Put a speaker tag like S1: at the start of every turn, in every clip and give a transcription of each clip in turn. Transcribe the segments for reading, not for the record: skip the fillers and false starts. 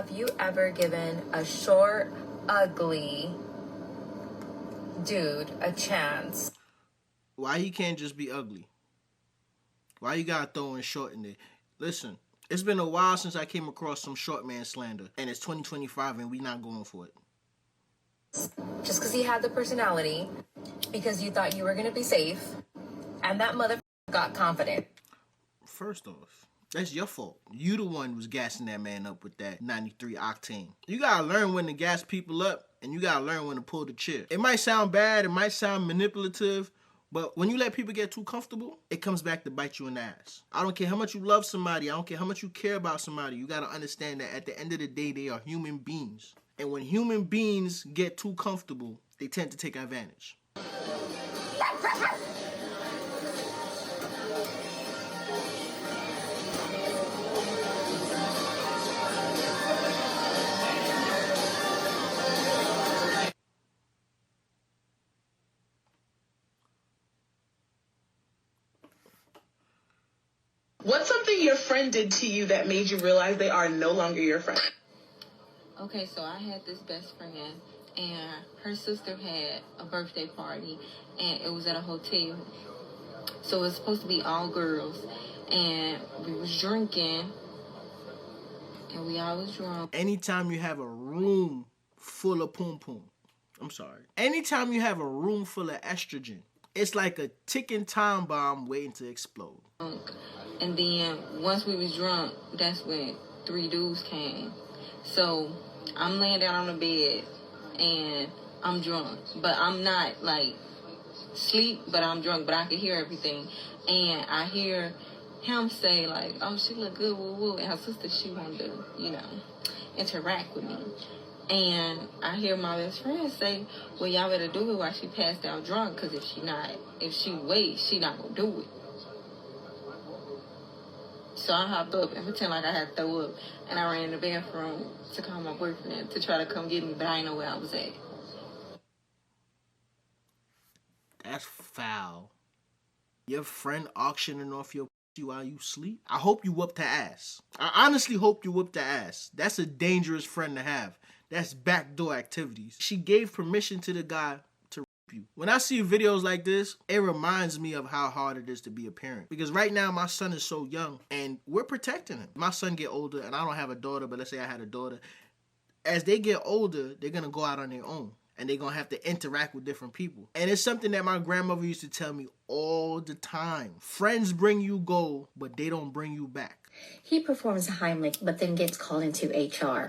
S1: have you ever given a short, ugly dude a chance?
S2: Why he can't just be ugly? Why you gotta throw in short in there? Listen, it's been a while since I came across some short man slander, and it's 2025 and we not going for it.
S1: Just because he had the personality, because you thought you were gonna be safe, and that motherfucker got confident.
S2: First off, that's your fault. You the one was gassing that man up with that 93 octane. You gotta learn when to gas people up, and you gotta learn when to pull the chair. It might sound bad, it might sound manipulative, but when you let people get too comfortable, it comes back to bite you in the ass. I don't care how much you love somebody, I don't care how much you care about somebody, you gotta understand that at the end of the day, they are human beings. And when human beings get too comfortable, they tend to take advantage.
S3: What's something your friend did to you that made you realize they are no longer your friend?
S4: Okay, so I had this best friend, and her sister had a birthday party, and it was at a hotel. So it was supposed to be all girls, and we was drinking, and we all was drunk.
S2: Anytime you have a room full of anytime you have a room full of estrogen, it's like a ticking time bomb waiting to explode.
S4: And then once we was drunk, that's when 3 dudes came. So I'm laying down on the bed and I'm drunk, but I'm not like sleep, but I'm drunk, but I can hear everything. And I hear him say like, "Oh, she look good, woo woo," and her sister, she wanted to, interact with me. And I hear my best friend say, "Well, y'all better do it while she passed out drunk, because if she waits, she not gonna do it." So I hopped up and pretend like I had to throw up, and I ran in the bathroom to call my boyfriend to try to come get me, but I didn't know where I was at.
S2: That's foul. Your friend auctioning off your pussy while you sleep? I hope you whooped her ass. I honestly hope you whooped her ass. That's a dangerous friend to have. That's backdoor activities. She gave permission to the guy to rape you. When I see videos like this, it reminds me of how hard it is to be a parent. Because right now, my son is so young, and we're protecting him. My son get older, and I don't have a daughter, but let's say I had a daughter. As they get older, they're going to go out on their own, and they're going to have to interact with different people. And it's something that my grandmother used to tell me all the time. Friends bring you gold, but they don't bring you back.
S5: He performs Heimlich, but then gets called into HR.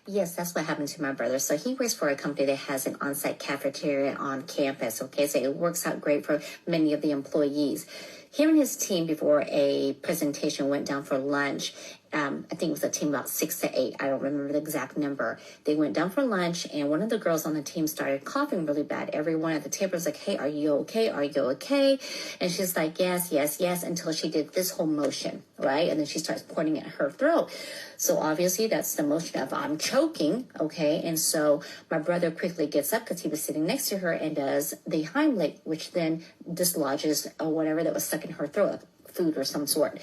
S5: Yes, that's what happened to my brother. So he works for a company that has an on-site cafeteria on campus, okay? So it works out great for many of the employees. Him and his team, before a presentation, went down for lunch. I think it was a team about 6 to 8. I don't remember the exact number. They went down for lunch, and one of the girls on the team started coughing really bad. Everyone at the table was like, "Hey, are you okay? Are you okay?" And she's like, "Yes, yes, yes," until she did this whole motion, right? And then she starts pointing at her throat. So obviously that's the motion of I'm choking, okay? And so my brother quickly gets up because he was sitting next to her and does the Heimlich, which then dislodges whatever that was stuck in her throat, food or some sort.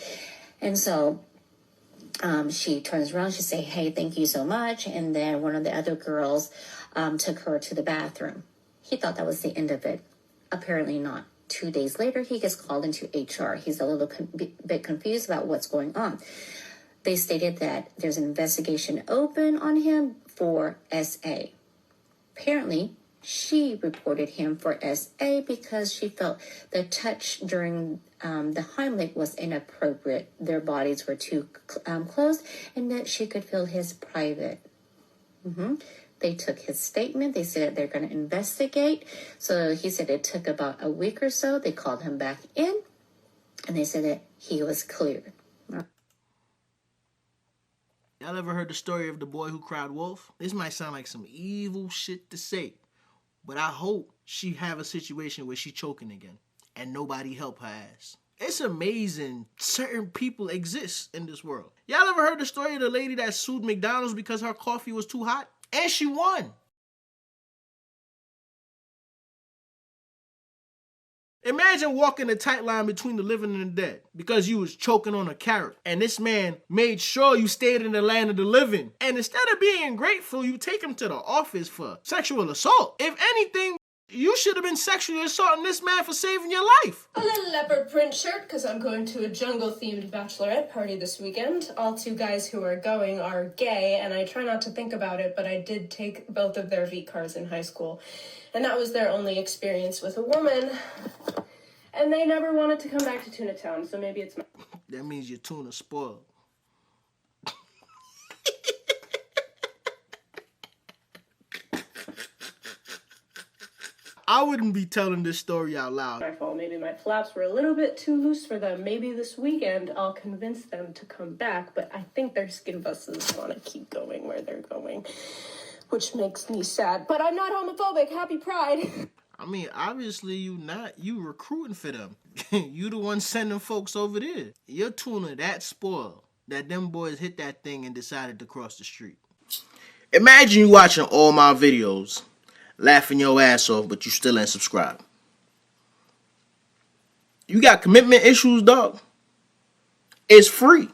S5: And so she turns around, she say, "Hey, thank you so much." And then one of the other girls took her to the bathroom. He thought that was the end of it. Apparently not. 2 days later, he gets called into HR. He's a little bit confused about what's going on. They stated that there's an investigation open on him for SA. Apparently, she reported him for SA because she felt the touch during the Heimlich was inappropriate. Their bodies were too close, and that she could feel his private. They took his statement. They said they're going to investigate. So he said it took about a week or so. They called him back in, and they said that he was cleared.
S2: Y'all ever heard the story of the boy who cried wolf? This might sound like some evil shit to say, but I hope she have a situation where she choking again and nobody help her ass. It's amazing certain people exist in this world. Y'all ever heard the story of the lady that sued McDonald's because her coffee was too hot? And she won. Imagine walking a tight line between the living and the dead because you was choking on a carrot. And this man made sure you stayed in the land of the living. And instead of being grateful, you take him to the office for sexual assault. If anything, you should have been sexually assaulting this man for saving your life.
S6: A little leopard print shirt because I'm going to a jungle-themed bachelorette party this weekend. All 2 guys who are going are gay, and I try not to think about it, but I did take both of their V cars in high school. And that was their only experience with a woman. And they never wanted to come back to Tuna Town, so maybe it's not.
S2: That means your tuna spoiled. I wouldn't be telling this story out loud.
S6: My fault. Maybe my flaps were a little bit too loose for them. Maybe this weekend I'll convince them to come back, but I think their skin buses want to keep going where they're going, which makes me sad. But I'm not homophobic. Happy Pride.
S2: I mean, obviously you not. You recruiting for them. You the one sending folks over there. Your tuna that spoiled that them boys hit that thing and decided to cross the street. Imagine you watching all my videos, laughing your ass off, but you still ain't subscribed. You got commitment issues, dog? It's free.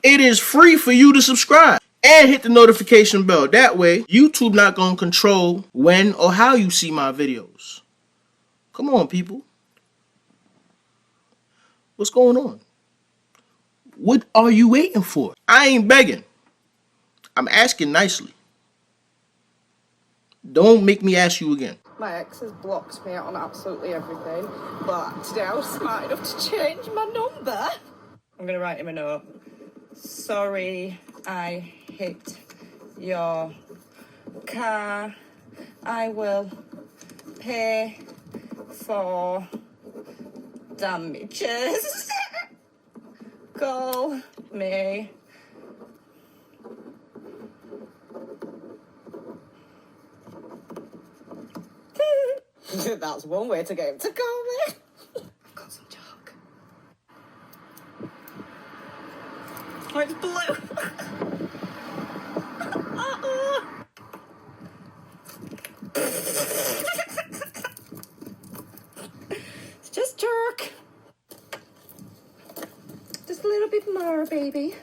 S2: It is free for you to subscribe and hit the notification bell. That way, YouTube not gonna control when or how you see my videos. Come on, people. What's going on? What are you waiting for? I ain't begging. I'm asking nicely. Don't make me ask you again.
S7: My ex has blocked me on absolutely everything, but today I was smart enough to change my number. I'm gonna write him a note. Sorry, I hit your car. I will pay for damages. Call me. That's one way to get him to call me. I've got some chalk. Oh, it's blue. It's just chalk. Just a little bit more, baby.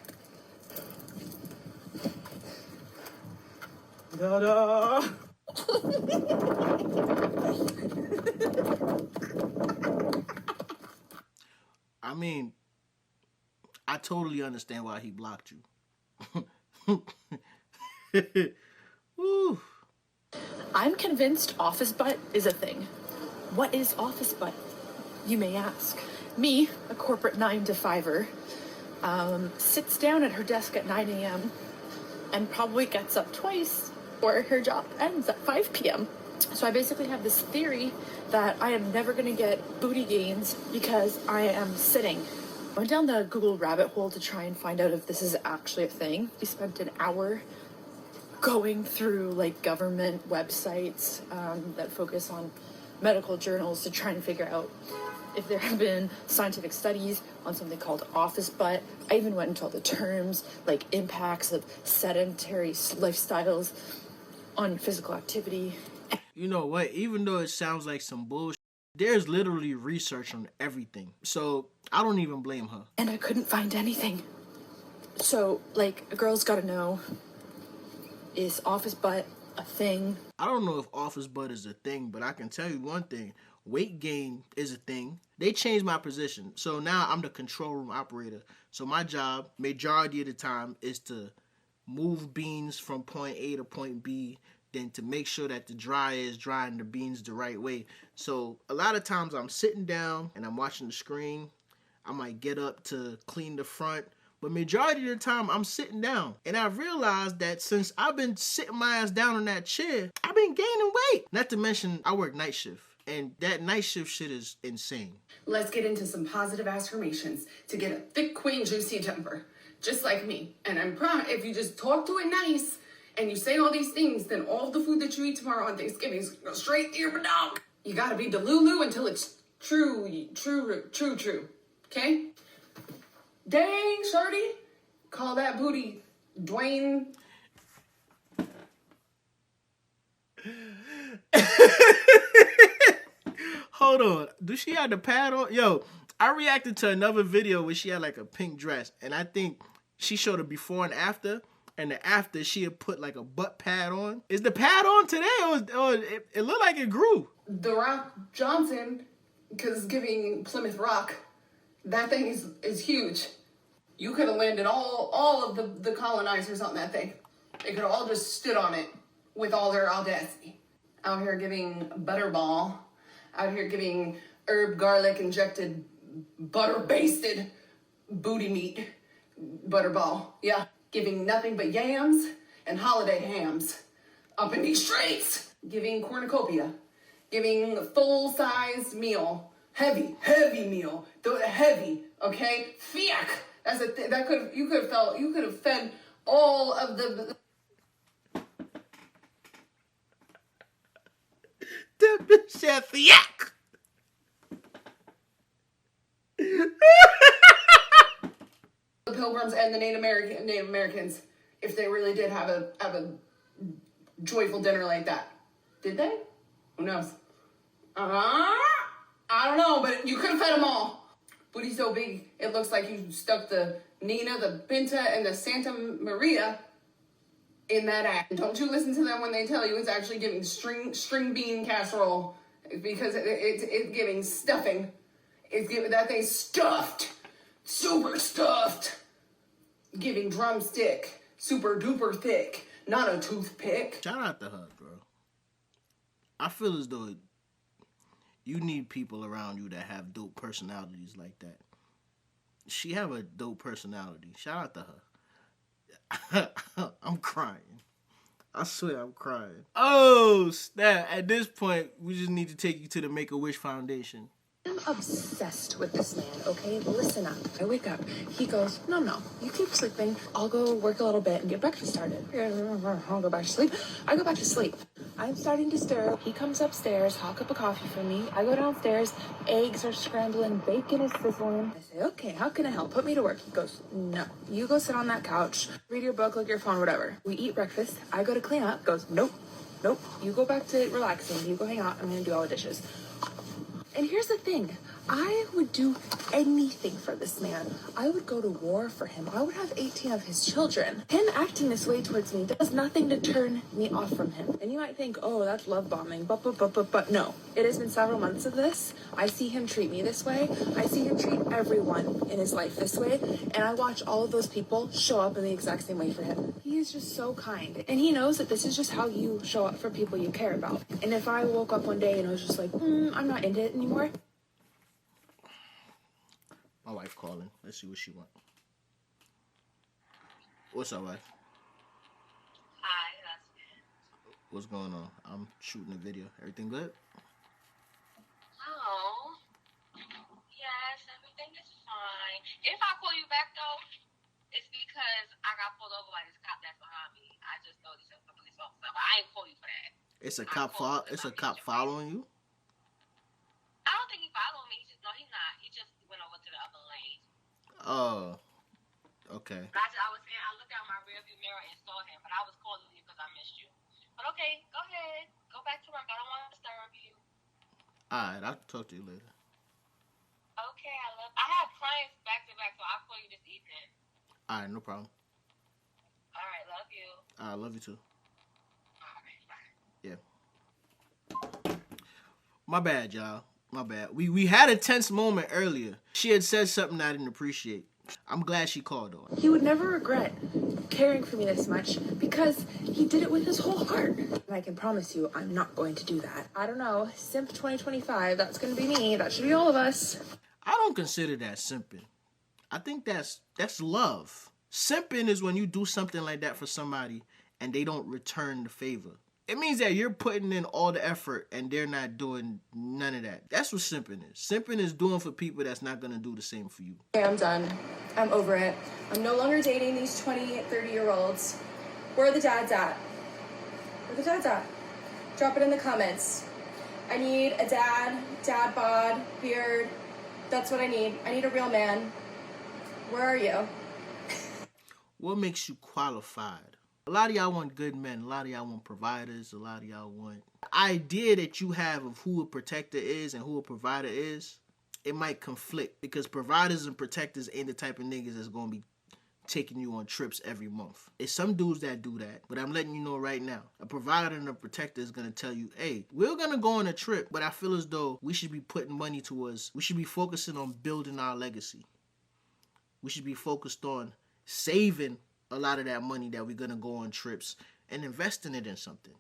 S7: Da-da.
S2: I mean, I totally understand why he blocked you. Woo.
S8: I'm convinced office butt is a thing. What is office butt, you may ask? Me, a corporate 9-to-5er, sits down at her desk at 9 a.m. and probably gets up twice, or her job ends at 5 p.m. So I basically have this theory that I am never going to get booty gains because I am sitting. I went down the Google rabbit hole to try and find out if this is actually a thing. We spent an hour going through like government websites that focus on medical journals to try and figure out if there have been scientific studies on something called office butt. I even went into all the terms, like impacts of sedentary lifestyles on physical activity.
S2: You know what? Even though it sounds like some bullshit, there's literally research on everything. So I don't even blame her.
S8: And I couldn't find anything. So, like, a girl's gotta know, is office butt a thing?
S2: I don't know if office butt is a thing, but I can tell you one thing. Weight gain is a thing. They changed my position. So now I'm the control room operator. So my job, majority of the time, is to move beans from point A to point B, then to make sure that the dryer is drying the beans the right way. So a lot of times I'm sitting down and I'm watching the screen. I might get up to clean the front, but majority of the time I'm sitting down. And I realized that since I've been sitting my ass down on that chair, I've been gaining weight. Not to mention I work night shift, and that night shift shit is insane.
S9: Let's get into some positive affirmations to get a thick queen juicy temper, just like me. And I'm proud if you just talk to it nice and you say all these things, then all the food that you eat tomorrow on Thanksgiving is gonna go straight to your dog. You gotta be Delulu until it's true. Okay? Dang, shorty. Call that booty Dwayne.
S2: Hold on. Do she have the pad on? Yo, I reacted to another video where she had like a pink dress, and I think she showed a before and after, and the after she had put like a butt pad on. Is the pad on today, or it looked like it grew?
S9: The Rock Johnson, because giving Plymouth Rock, that thing is huge. You could have landed all of the colonizers on that thing. They could have all just stood on it with all their audacity. Out here giving butterball. Out here giving herb garlic injected butter basted booty meat butterball. Yeah, giving nothing but yams and holiday hams up in these streets. Giving cornucopia. Giving full-sized meal. Heavy meal. Heavy, okay? Fiak. That's a thing that you could have fed all of the
S2: Chef Yak.
S9: the Pilgrims and the Native Americans, if they really did have a joyful dinner like that. Did they? Who knows? I don't know, but you could have fed them all. Booty so big, it looks like you stuck the Nina, the Pinta, and the Santa Maria in that act. Don't you listen to them when they tell you it's actually giving string bean casserole, because it's giving stuffing. It's giving that thing stuffed, super stuffed. Giving drumstick, super duper thick, not a toothpick.
S2: Shout out to her, bro. I feel as though you need people around you that have dope personalities like that. She have a dope personality. Shout out to her. I'm crying. I swear I'm crying. Oh, snap. At this point, we just need to take you to the Make-A-Wish Foundation.
S8: I'm obsessed with this man, okay? Listen up. I wake up. He goes, no, you keep sleeping. I'll go work a little bit and get breakfast started. I'll go back to sleep. I go back to sleep. I'm starting to stir. He comes upstairs, hot cup of coffee for me. I go downstairs. Eggs are scrambling. Bacon is sizzling. I say, okay, how can I help? Put me to work. He goes, no. You go sit on that couch. Read your book, look at your phone, whatever. We eat breakfast. I go to clean up. Goes, nope. You go back to relaxing. You go hang out. I'm going to do all the dishes. And here's the thing, I would do anything for this man. I would go to war for him. I would have 18 of his children. Him acting this way towards me does nothing to turn me off from him. And you might think, oh, that's love bombing, but no. It has been several months of this. I see him treat me this way. I see him treat everyone in his life this way. And I watch all of those people show up in the exact same way for him. He is just so kind. And he knows that this is just how you show up for people you care about. And if I woke up one day and I was just like, I'm not into it anymore.
S2: My wife calling. Let's see what she wants. What's up, wife?
S10: Hi,
S2: What's going on? I'm shooting a video. Everything good?
S10: oh, yes, everything is fine. If I call you back though, it's because I got pulled over by this cop that's behind me. I just noticed it was a police officer, but I ain't call you for that.
S2: It's a cop. It's a cop following you.
S10: I don't think he followed me. He's not. He just went over to the other lane.
S2: Oh, okay.
S10: I looked out my rearview mirror and saw him, but I was calling you because I missed you. But okay, go ahead. Go back to work. I don't want to disturb you.
S2: Alright, I'll talk to you later.
S10: Okay, I have clients back to back, so I'll call you this evening.
S2: Alright, no problem.
S10: All right, love you.
S2: I love you too.
S10: All right, bye.
S2: Yeah. My bad, y'all. My bad. We had a tense moment earlier. She had said something I didn't appreciate. I'm glad she called though.
S8: He would never regret caring for me this much because he did it with his whole heart. And I can promise you, I'm not going to do that. I don't know, Simp 2025, that's going to be me. That should be all of us.
S2: I don't consider that simping. I think that's love. Simping is when you do something like that for somebody and they don't return the favor. It means that you're putting in all the effort and they're not doing none of that. That's what simping is. Simping is doing for people that's not going to do the same for you.
S11: Okay, I'm done. I'm over it. I'm no longer dating these 20, 30-year-olds. Where are the dads at? Where are the dads at? Drop it in the comments. I need a dad bod, beard. That's what I need. I need a real man. Where are you?
S2: What makes you qualified A lot of y'all want good men. A lot of y'all want providers. A lot of y'all want... The idea that you have of who a protector is and who a provider is, it might conflict. Because providers and protectors ain't the type of niggas that's going to be taking you on trips every month. It's some dudes that do that, but I'm letting you know right now. A provider and a protector is going to tell you, hey, we're going to go on a trip, but I feel as though we should be putting money towards... We should be focusing on building our legacy. We should be focused on saving a lot of that money that we're going to go on trips and investing it in something.